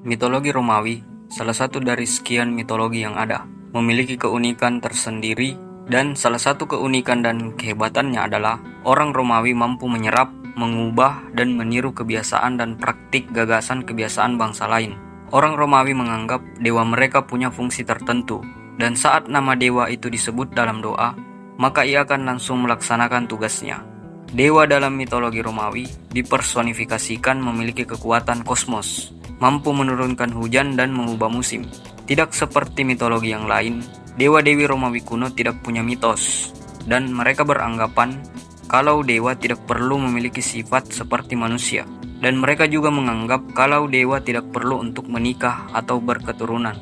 Mitologi Romawi, salah satu dari sekian mitologi yang ada, memiliki keunikan tersendiri dan salah satu keunikan dan kehebatannya adalah orang Romawi mampu menyerap, mengubah, dan meniru kebiasaan dan praktik gagasan kebiasaan bangsa lain. Orang Romawi menganggap dewa mereka punya fungsi tertentu, dan saat nama dewa itu disebut dalam doa, maka ia akan langsung melaksanakan tugasnya. Dewa dalam mitologi Romawi dipersonifikasikan memiliki kekuatan kosmos, mampu menurunkan hujan dan mengubah musim. Tidak seperti mitologi yang lain, dewa-dewi Romawi kuno tidak punya mitos, dan mereka beranggapan kalau dewa tidak perlu memiliki sifat seperti manusia. Dan mereka juga menganggap kalau dewa tidak perlu untuk menikah atau berketurunan.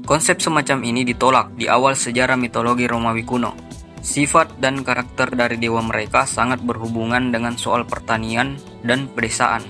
Konsep semacam ini ditolak di awal sejarah mitologi Romawi kuno. Sifat dan karakter dari dewa mereka sangat berhubungan dengan soal pertanian dan pedesaan.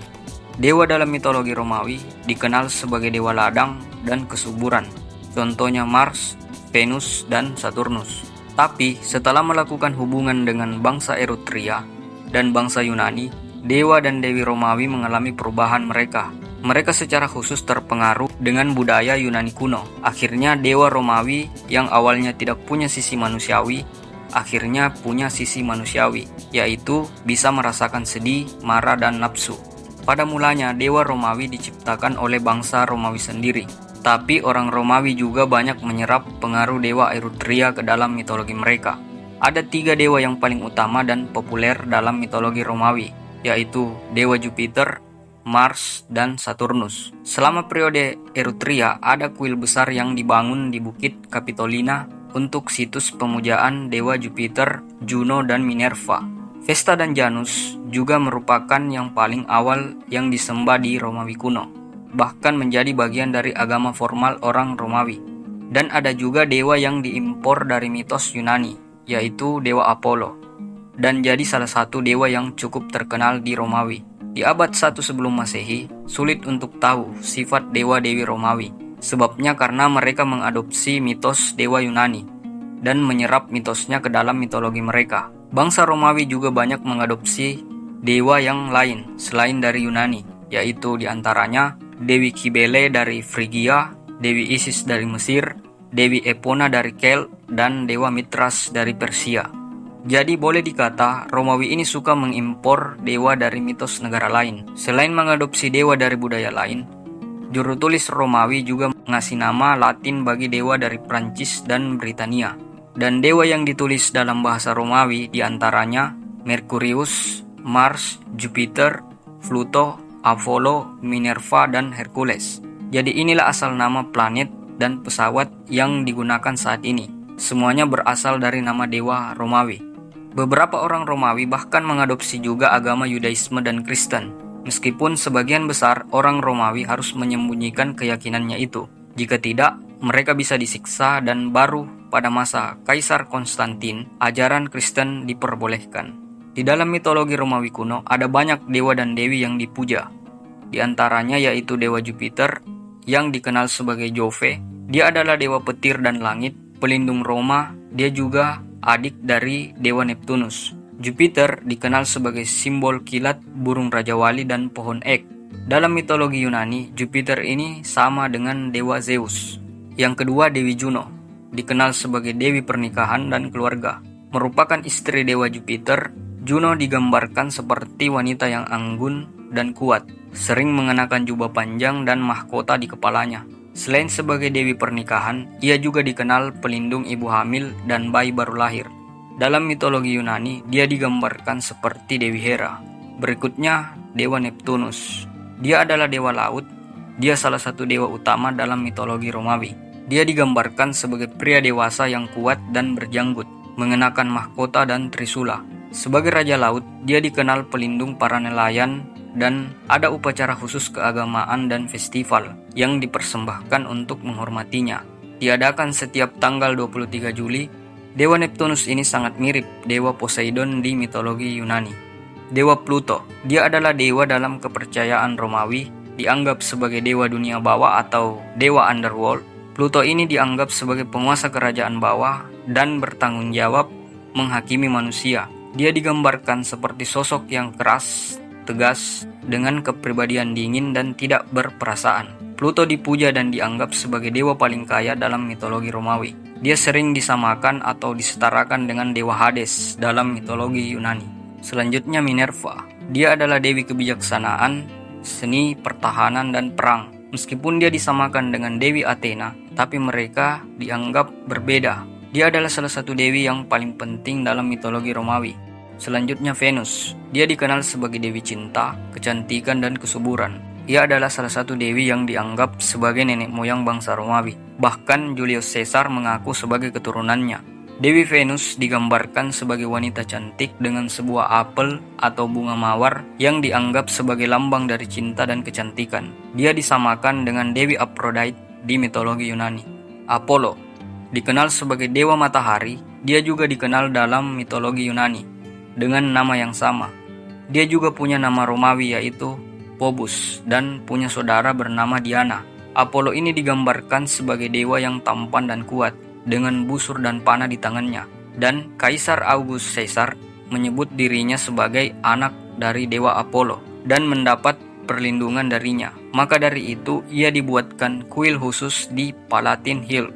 Dewa dalam mitologi Romawi dikenal sebagai dewa ladang dan kesuburan, contohnya Mars, Venus, dan Saturnus. Tapi setelah melakukan hubungan dengan bangsa Eretria dan bangsa Yunani, dewa dan dewi Romawi mengalami perubahan mereka. Mereka secara khusus terpengaruh dengan budaya Yunani kuno. Akhirnya dewa Romawi yang awalnya tidak punya sisi manusiawi, akhirnya punya sisi manusiawi, yaitu bisa merasakan sedih, marah, dan nafsu. Pada mulanya, dewa Romawi diciptakan oleh bangsa Romawi sendiri. Tapi orang Romawi juga banyak menyerap pengaruh dewa Eretria ke dalam mitologi mereka. Ada 3 dewa yang paling utama dan populer dalam mitologi Romawi, yaitu dewa Jupiter, Mars, dan Saturnus. Selama periode Eretria, ada kuil besar yang dibangun di Bukit Capitolina untuk situs pemujaan dewa Jupiter, Juno, dan Minerva. Vesta dan Janus juga merupakan yang paling awal yang disembah di Romawi kuno, bahkan menjadi bagian dari agama formal orang Romawi. Dan ada juga dewa yang diimpor dari mitos Yunani, yaitu dewa Apollo, dan jadi salah satu dewa yang cukup terkenal di Romawi. Di abad 1 sebelum Masehi, sulit untuk tahu sifat dewa-dewi Romawi. Sebabnya karena mereka mengadopsi mitos dewa Yunani dan menyerap mitosnya ke dalam mitologi mereka. Bangsa Romawi juga banyak mengadopsi dewa yang lain selain dari Yunani, yaitu diantaranya Dewi Kybele dari Frigia, Dewi Isis dari Mesir, Dewi Epona dari Kel, dan Dewa Mitras dari Persia. Jadi boleh dikata Romawi ini suka mengimpor dewa dari mitos negara lain. Selain mengadopsi dewa dari budaya lain, juru tulis Romawi juga mengasih nama Latin bagi dewa dari Prancis dan Britania. Dan dewa yang ditulis dalam bahasa Romawi diantaranya Merkurius, Mars, Jupiter, Pluto, Apollo, Minerva, dan Hercules. Jadi inilah asal nama planet dan pesawat yang digunakan saat ini. Semuanya berasal dari nama dewa Romawi. Beberapa orang Romawi bahkan mengadopsi juga agama Yudaisme dan Kristen. Meskipun sebagian besar orang Romawi harus menyembunyikan keyakinannya itu. Jika tidak, mereka bisa disiksa dan baru pada masa Kaisar Konstantin, ajaran Kristen diperbolehkan. Di dalam mitologi Romawi kuno, ada banyak dewa dan dewi yang dipuja. Di antaranya yaitu dewa Jupiter, yang dikenal sebagai Jove. Dia adalah dewa petir dan langit, pelindung Roma. Dia juga adik dari dewa Neptunus. Jupiter dikenal sebagai simbol kilat, burung Raja Wali, dan pohon ek. Dalam mitologi Yunani, Jupiter ini sama dengan dewa Zeus. Yang kedua, Dewi Juno, dikenal sebagai dewi pernikahan dan keluarga. Merupakan istri dewa Jupiter, Juno digambarkan seperti wanita yang anggun dan kuat, sering mengenakan jubah panjang dan mahkota di kepalanya. Selain sebagai dewi pernikahan, ia juga dikenal pelindung ibu hamil dan bayi baru lahir. Dalam mitologi Yunani, dia digambarkan seperti Dewi Hera. Berikutnya, Dewa Neptunus. Dia adalah dewa laut. Dia salah satu dewa utama dalam mitologi Romawi. Dia digambarkan sebagai pria dewasa yang kuat dan berjanggut, mengenakan mahkota dan trisula. Sebagai raja laut, dia dikenal pelindung para nelayan dan ada upacara khusus keagamaan dan festival yang dipersembahkan untuk menghormatinya. Diadakan setiap tanggal 23 Juli. Dewa Neptunus ini sangat mirip dewa Poseidon di mitologi Yunani. Dewa Pluto, dia adalah dewa dalam kepercayaan Romawi, dianggap sebagai dewa dunia bawah atau dewa underworld. Pluto ini dianggap sebagai penguasa kerajaan bawah dan bertanggung jawab menghakimi manusia. Dia digambarkan seperti sosok yang keras, tegas, dengan kepribadian dingin dan tidak berperasaan. Pluto dipuja dan dianggap sebagai dewa paling kaya dalam mitologi Romawi. Dia sering disamakan atau disetarakan dengan dewa Hades dalam mitologi Yunani. Selanjutnya Minerva. Dia adalah dewi kebijaksanaan, seni, pertahanan, dan perang. Meskipun dia disamakan dengan Dewi Athena, tapi mereka dianggap berbeda. Dia adalah salah satu dewi yang paling penting dalam mitologi Romawi. Selanjutnya Venus. Dia dikenal sebagai dewi cinta, kecantikan, dan kesuburan. Ia adalah salah satu dewi yang dianggap sebagai nenek moyang bangsa Romawi. Bahkan Julius Caesar mengaku sebagai keturunannya. Dewi Venus digambarkan sebagai wanita cantik dengan sebuah apel atau bunga mawar yang dianggap sebagai lambang dari cinta dan kecantikan. Dia disamakan dengan Dewi Aphrodite di mitologi Yunani. Apollo dikenal sebagai dewa matahari. Dia juga dikenal dalam mitologi Yunani dengan nama yang sama. Dia juga punya nama Romawi yaitu Phobos dan punya saudara bernama Diana. Apollo ini digambarkan sebagai dewa yang tampan dan kuat dengan busur dan panah di tangannya. Dan Kaisar Augustus Caesar menyebut dirinya sebagai anak dari dewa Apollo dan mendapat perlindungan darinya. Maka dari itu ia dibuatkan kuil khusus di Palatine Hill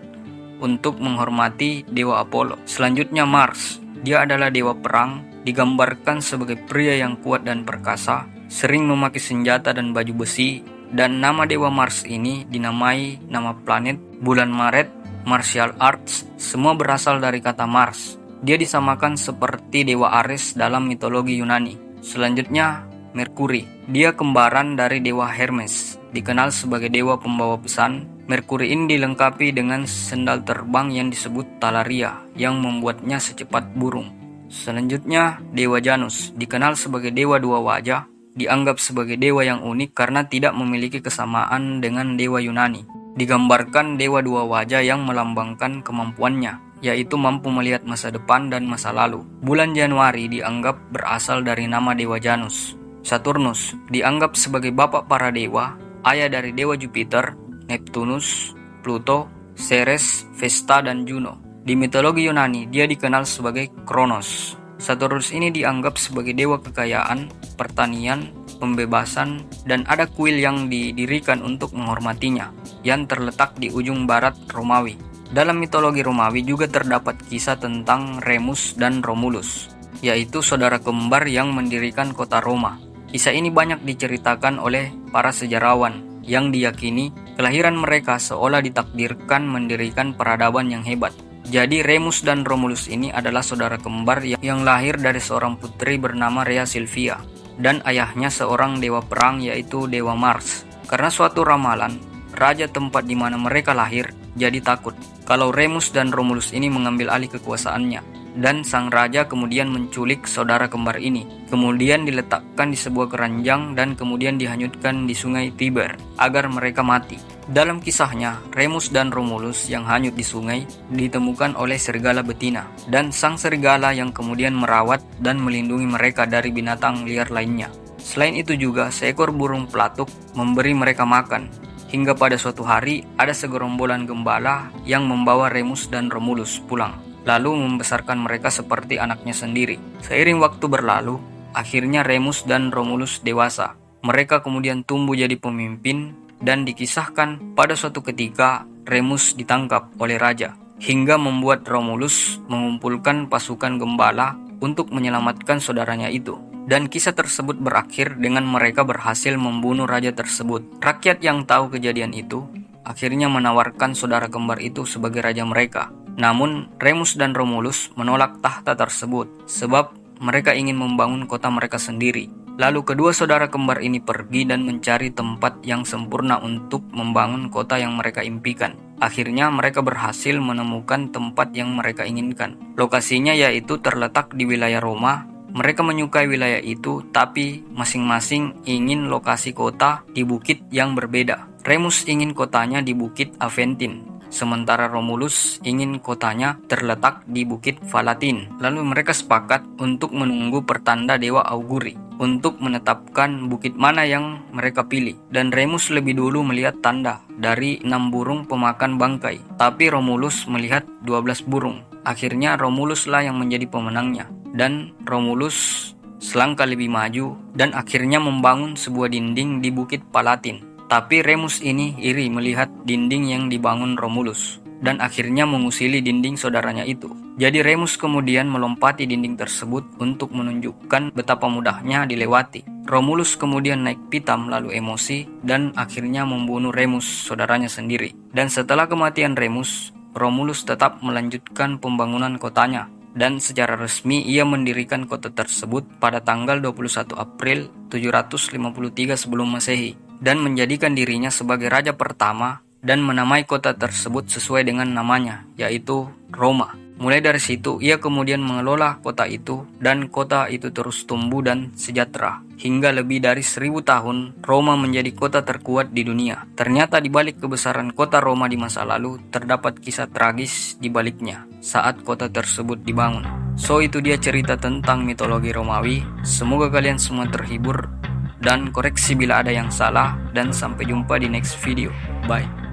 untuk menghormati dewa Apollo. Selanjutnya Mars. Dia adalah dewa perang, digambarkan sebagai pria yang kuat dan perkasa, sering memakai senjata dan baju besi. Dan nama dewa Mars ini dinamai nama planet, bulan Maret, martial arts, semua berasal dari kata Mars. Dia disamakan seperti dewa Ares dalam mitologi Yunani. Selanjutnya Merkuri. Dia kembaran dari dewa Hermes, dikenal sebagai dewa pembawa pesan. Merkuri ini dilengkapi dengan sendal terbang yang disebut talaria, yang membuatnya secepat burung. Selanjutnya dewa Janus, dikenal sebagai dewa dua wajah, dianggap sebagai dewa yang unik karena tidak memiliki kesamaan dengan dewa Yunani. Digambarkan dewa dua wajah yang melambangkan kemampuannya, yaitu mampu melihat masa depan dan masa lalu. Bulan Januari dianggap berasal dari nama dewa Janus. Saturnus dianggap sebagai bapak para dewa, ayah dari dewa Jupiter, Neptunus, Pluto, Ceres, Vesta, dan Juno. Di mitologi Yunani, dia dikenal sebagai Kronos. Saturnus ini dianggap sebagai dewa kekayaan, pertanian, pembebasan, dan ada kuil yang didirikan untuk menghormatinya, yang terletak di ujung barat Romawi. Dalam mitologi Romawi juga terdapat kisah tentang Remus dan Romulus, yaitu saudara kembar yang mendirikan kota Roma. Kisah ini banyak diceritakan oleh para sejarawan yang diyakini kelahiran mereka seolah ditakdirkan mendirikan peradaban yang hebat. Jadi Remus dan Romulus ini adalah saudara kembar yang lahir dari seorang putri bernama Rhea Silvia dan ayahnya seorang dewa perang yaitu dewa Mars. Karena suatu ramalan, raja tempat di mana mereka lahir jadi takut kalau Remus dan Romulus ini mengambil alih kekuasaannya. Dan sang raja kemudian menculik saudara kembar ini, kemudian diletakkan di sebuah keranjang dan kemudian dihanyutkan di sungai Tiber agar mereka mati. Dalam kisahnya, Remus dan Romulus yang hanyut di sungai ditemukan oleh serigala betina dan sang serigala yang kemudian merawat dan melindungi mereka dari binatang liar lainnya. Selain itu juga seekor burung pelatuk memberi mereka makan. Hingga pada suatu hari ada segerombolan gembala yang membawa Remus dan Romulus pulang, lalu membesarkan mereka seperti anaknya sendiri. Seiring waktu berlalu, akhirnya Remus dan Romulus dewasa. Mereka kemudian tumbuh jadi pemimpin dan dikisahkan pada suatu ketika Remus ditangkap oleh raja, hingga membuat Romulus mengumpulkan pasukan gembala untuk menyelamatkan saudaranya itu. Dan kisah tersebut berakhir dengan mereka berhasil membunuh raja tersebut. Rakyat yang tahu kejadian itu akhirnya menawarkan saudara kembar itu sebagai raja mereka. Namun Remus dan Romulus menolak tahta tersebut sebab mereka ingin membangun kota mereka sendiri. Lalu kedua saudara kembar ini pergi dan mencari tempat yang sempurna untuk membangun kota yang mereka impikan. Akhirnya mereka berhasil menemukan tempat yang mereka inginkan. Lokasinya yaitu terletak di wilayah Roma. Mereka menyukai wilayah itu, tapi masing-masing ingin lokasi kota di bukit yang berbeda. Remus ingin kotanya di bukit Aventin, sementara Romulus ingin kotanya terletak di bukit Palatine. Lalu mereka sepakat untuk menunggu pertanda dewa Auguri untuk menetapkan bukit mana yang mereka pilih. Dan Remus lebih dulu melihat tanda dari 6 burung pemakan bangkai, tapi Romulus melihat 12 burung. Akhirnya Romuluslah yang menjadi pemenangnya, dan Romulus selangkah lebih maju dan akhirnya membangun sebuah dinding di bukit Palatine. Tapi Remus ini iri melihat dinding yang dibangun Romulus dan akhirnya mengusili dinding saudaranya itu. Jadi Remus kemudian melompati dinding tersebut untuk menunjukkan betapa mudahnya dilewati. Romulus kemudian naik pitam lalu emosi dan akhirnya membunuh Remus, saudaranya sendiri. Dan setelah kematian Remus, Romulus tetap melanjutkan pembangunan kotanya. Dan secara resmi ia mendirikan kota tersebut pada tanggal 21 April 753 sebelum Masehi dan menjadikan dirinya sebagai raja pertama dan menamai kota tersebut sesuai dengan namanya, yaitu Roma. Mulai dari situ, ia kemudian mengelola kota itu dan kota itu terus tumbuh dan sejahtera. Hingga lebih dari 1000 tahun, Roma menjadi kota terkuat di dunia. Ternyata di balik kebesaran kota Roma di masa lalu, terdapat kisah tragis di baliknya saat kota tersebut dibangun. So, itu dia cerita tentang mitologi Romawi. Semoga kalian semua terhibur dan koreksi bila ada yang salah, dan sampai jumpa di next video. Bye.